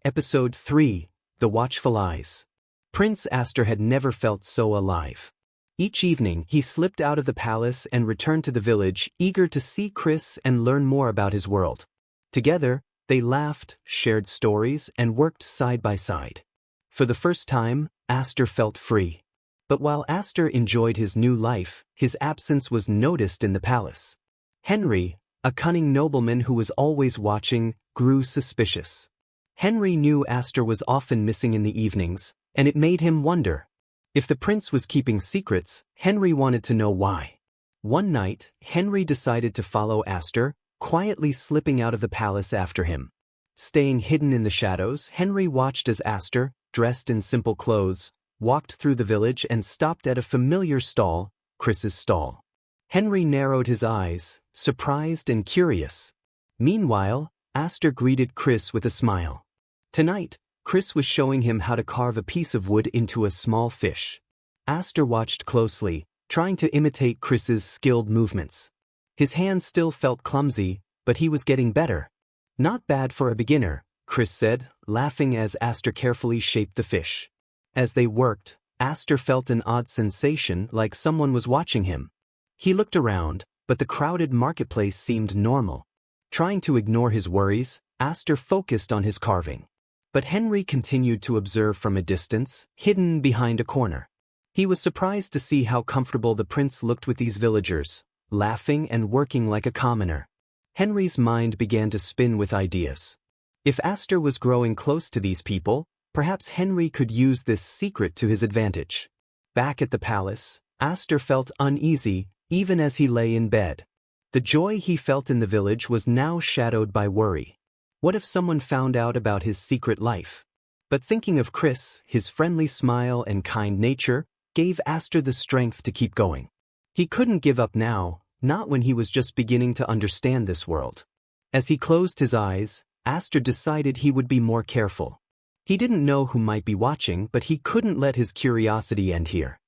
Episode 3, The Watchful Eyes. Prince Aster had never felt so alive. Each evening, he slipped out of the palace and returned to the village, eager to see Chris and learn more about his world. Together, they laughed, shared stories, and worked side by side. For the first time, Aster felt free. But while Aster enjoyed his new life, his absence was noticed in the palace. Henry, a cunning nobleman who was always watching, grew suspicious. Henry knew Aster was often missing in the evenings, and it made him wonder. If the prince was keeping secrets, Henry wanted to know why. One night, Henry decided to follow Aster, quietly slipping out of the palace after him. Staying hidden in the shadows, Henry watched as Aster, dressed in simple clothes, walked through the village and stopped at a familiar stall, Chris's stall. Henry narrowed his eyes, surprised and curious. Meanwhile, Aster greeted Chris with a smile. Tonight, Chris was showing him how to carve a piece of wood into a small fish. Aster watched closely, trying to imitate Chris's skilled movements. His hands still felt clumsy, but he was getting better. "Not bad for a beginner," Chris said, laughing as Aster carefully shaped the fish. As they worked, Aster felt an odd sensation, like someone was watching him. He looked around, but the crowded marketplace seemed normal. Trying to ignore his worries, Aster focused on his carving. But Henry continued to observe from a distance, hidden behind a corner. He was surprised to see how comfortable the prince looked with these villagers, laughing and working like a commoner. Henry's mind began to spin with ideas. If Aster was growing close to these people, perhaps Henry could use this secret to his advantage. Back at the palace, Aster felt uneasy, even as he lay in bed. The joy he felt in the village was now shadowed by worry. What if someone found out about his secret life? But thinking of Chris, his friendly smile and kind nature, gave Aster the strength to keep going. He couldn't give up now, not when he was just beginning to understand this world. As he closed his eyes, Aster decided he would be more careful. He didn't know who might be watching, but he couldn't let his curiosity end here.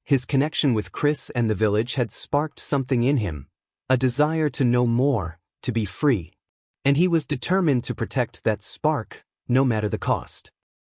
His connection with Chris and the village had sparked something in him, a desire to know more, to be free. And he was determined to protect that spark, no matter the cost.